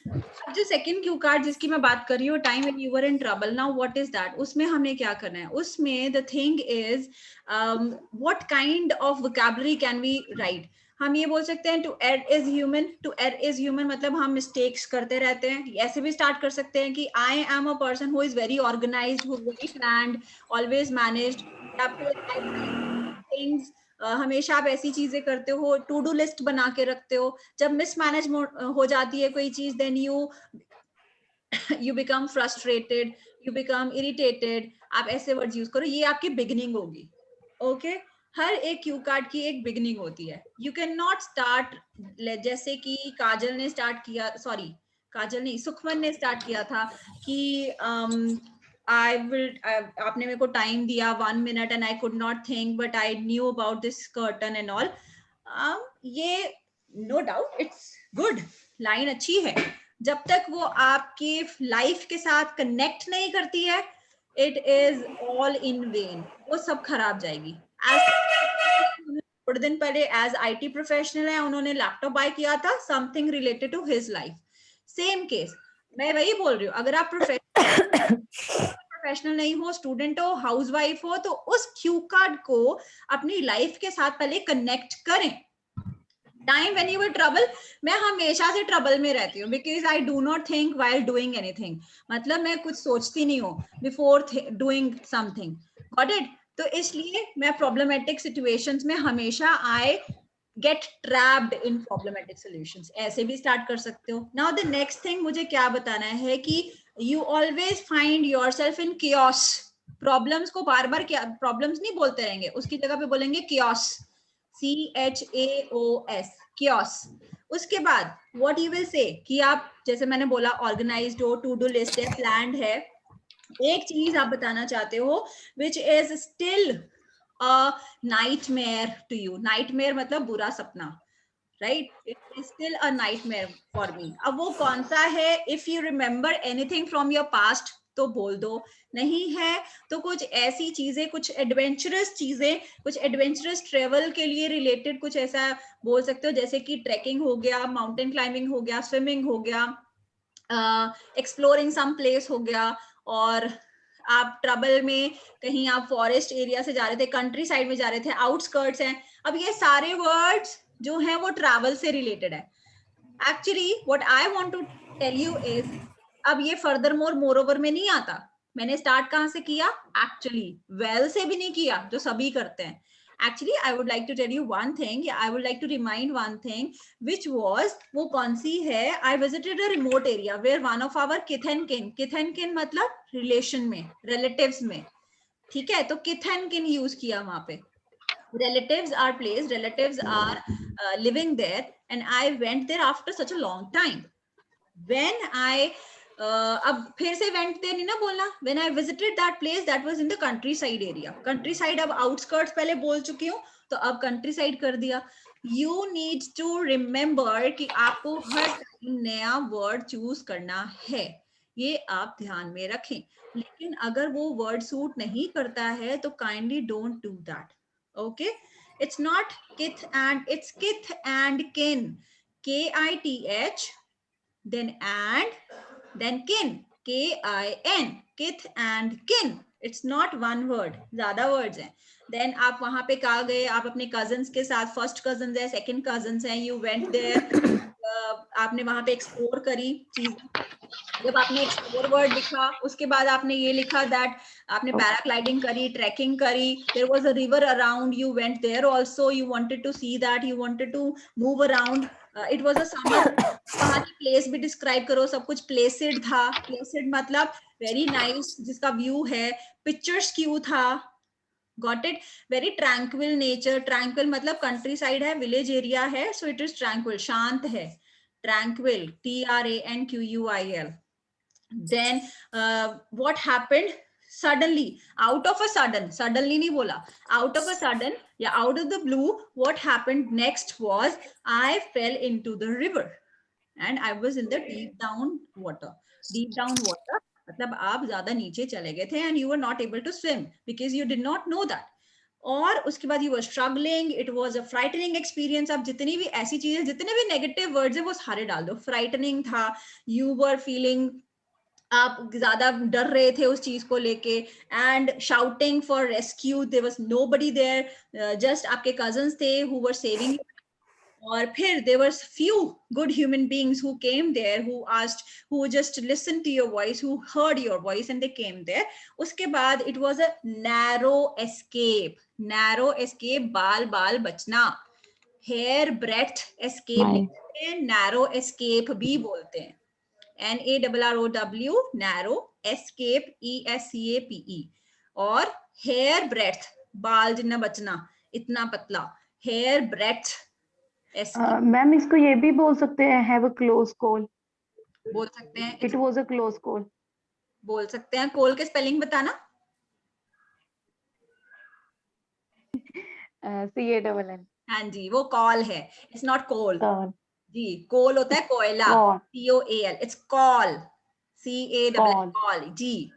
अब जो second Q card जिसकी मैं बात कर रही हूँ, time when you were in trouble, now what is that? उसमें हमें क्या करना है? उसमें the thing is what kind of vocabulary can we write? हम ये बोल सकते हैं to err is human. To err is human मतलब हम मिस्टेक्स करते रहते हैं। ऐसे भी स्टार्ट कर सकते हैं कि I am a person who is very organised, who very planned, always managed, things. हमेशा आप ऐसी चीजें करते हो, टू डू लिस्ट बना के रखते हो। जब मिसमैनेज हो जाती है कोई चीज, then you become frustrated, you become irritated. आप ऐसे वर्ड्स यूज करो, ये आपकी बिगिनिंग होगी। ओके हर एक क्यू कार्ड की एक बिगिनिंग होती है। यू कैन नॉट स्टार्ट जैसे कि काजल ने स्टार्ट किया, सॉरी काजल नहीं, सुखमन ने स्टार्ट किया था कि आई विल, आपने मेरे को टाइम दिया 1 minute and I could not think but I knew about this curtain and all. ये no doubt it's good, line अच्छी है। जब तक वो आपके लाइफ के साथ कनेक्ट नहीं करती है, it is all in when, वो सब खराब जाएगी। थोड़े दिन पहले एज आईटी प्रोफेशनल है, उन्होंने लैपटॉप बाय किया था, something related to his life. Same case, मैं वही बोल रही हूँ, अगर आप प्रोफेशनल नहीं हो, स्टूडेंट हो, हाउसवाइफ हो, तो उस क्यू कार्ड को अपनी लाइफ के साथ पहले कनेक्ट करें। Time when you were trouble, मैं हमेशा से ट्रबल में रहती हूँ because I do not think while doing anything. मतलब मैं कुछ सोचती नहीं हूँ before doing something, got it? तो इसलिए मैं प्रॉब्लमेटिक सिचुएशंस में हमेशा I get trapped in problematic solutions. ऐसे भी स्टार्ट कर सकते हो। नाउ द नेक्स्ट थिंग मुझे क्या बताना है कि you always find yourself in chaos. Problems को बार बार क्या प्रॉब्लम्स नहीं बोलते रहेंगे, उसकी जगह पे बोलेंगे कियोस, CHAOS, कियोस। उसके बाद व्हाट यू विल से कि आप, जैसे मैंने बोला, ऑर्गेनाइज्ड हो, टू डू लिस्ट है, प्लान्ड है। एक चीज आप बताना चाहते हो which is still a nightmare to you. Nightmare मतलब बुरा सपना, right? It is still a nightmare for me. अब वो कौन सा है? If you remember anything from your past तो बोल दो, नहीं है तो कुछ ऐसी चीजें, कुछ एडवेंचरस चीजें, कुछ एडवेंचरस ट्रेवल के लिए रिलेटेड कुछ ऐसा बोल सकते हो, जैसे कि ट्रैकिंग हो गया, माउंटेन क्लाइंबिंग हो गया, स्विमिंग हो गया, एक्सप्लोरिंग सम प्लेस हो गया। और आप ट्रबल में कहीं आप फॉरेस्ट एरिया से जा रहे थे, कंट्री साइड में जा रहे थे, आउटस्कर्ट्स हैं। अब ये सारे वर्ड्स जो हैं वो ट्रैवल से रिलेटेड है। Actually what I want to tell you is, अब ये फर्दर मोर मोर ओवर में नहीं आता। मैंने स्टार्ट कहाँ से किया? एक्चुअली वेल से भी नहीं किया जो सभी करते हैं। Actually I would like to tell you one thing, I would like to remind one thing which was, वो कौन सी है? I visited a remote area where one of our kith and kin, kith and किन मतलब relation में, relatives में, ठीक है? तो किथ एंड किन यूज किया वहां पे। relatives are placed, relatives are living there, and I went there after such a long time. When I अब फिर से went there नहीं ना बोलना, when I visited that place that was in the countryside area. countryside अब outskirts पहले बोल चुकी हूँ, तो अब countryside कर दिया। You need to remember कि आपको हर टाइम नया word choose करना है, ये आप ध्यान में रखें। लेकिन अगर वो word सूट नहीं करता है तो kindly don't do that. Okay, it's not kith and, it's kith and kin, KITH, then kin, KIN, kith and kin. It's not one word, ज्यादा words हैं। Then आप वहां पे कहा गए, आप अपने cousins के साथ, first cousins है, second cousins हैं, you went there, आपने वहां पे एक्सप्लोर करी चीजें। जब आपने एक्सप्लोर वर्ड लिखा, उसके बाद आपने ये लिखा दैट आपने पैराग्लाइडिंग करी, ट्रैकिंग करी, there was a river around, you went there also, you wanted to see that, you wanted to move around, it was a summer. वहां की प्लेस भी डिस्क्राइब करो, सब कुछ प्लेसेड था। प्लेसेड मतलब वेरी नाइस, जिसका व्यू है, पिक्चर्स क्यों था, got it? Very tranquil nature, tranquil मतलब कंट्री साइड है, विलेज एरिया है, सो इट इज ट्रैंक्विल, शांत है, tranquil, TRANQUIL। then what happened suddenly, out of a sudden, suddenly nahi bola, out of a sudden, yeah, out of the blue, what happened next was I fell into the river and I was in the deep down water. Deep down water मतलब आप ज्यादा नीचे चले गए थे and you were not able to swim because you did not know that. और उसके बाद you were struggling, it was a frightening experience. आप जितनी भी ऐसी चीजें, जितने भी नेगेटिव वर्ड्स है वो सारे डाल दो. फ्राइटनिंग था, यू वर फीलिंग, आप ज्यादा डर रहे थे उस चीज को लेके, and shouting for rescue, there was nobody there, just आपके कजन्स थे हु वर सेविंग. और फिर there was few good human beings who came there, who asked, who just listened to your voice, who heard your voice, and they came there. उसके बाद it was a narrow escape. narrow escape, बाल बाल बचना. hair breadth escape नहीं बोलते हैं, narrow escape भी बोलते हैं. NARROW, narrow, escape, ESCAPE. और hair breadth, बाल जितना बचना, इतना पतला, hair breadth escape. मैम इसको ये भी बोल सकते हैं, हैव अ क्लोज कॉल. बोल सकते हैं. It was a close call. बोल सकते हैं. कॉल के स्पेलिंग बताना. CANN. हाँ जी, वो कॉल है, इट्स नॉट कोल. कॉल. जी, कोल होता है कोयला, call. COAL. It's call, CALL, call. जी,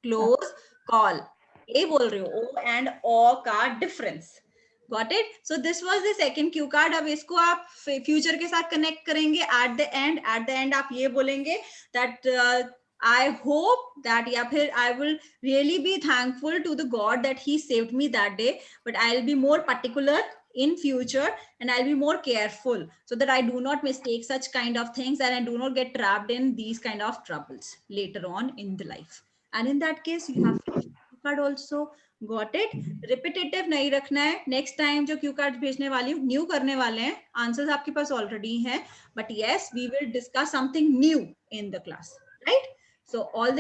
क्लोज कॉल. ये बोल रही हो, ओ एंड ओ का difference. Got it? So this was the second cue card. अब इसको आप फ्यूचर के साथ कनेक्ट करेंगे. एट द एंड आप ये बोलेंगे that I hope that, या फिर I will really be thankful to the God that He saved me that day, but I'll be more particular in future and I'll be more careful so that I do not mistake such kind of things and I do not get trapped in these kind of troubles later on in the life. And in that case, you have cue card also. Got it? Repetitive नहीं रखना है. Next time जो Q card भेजने वाली हूँ, new करने वाले हैं, आंसर्स आपके पास ऑलरेडी हैं, but yes we will discuss something new in the class, right? So all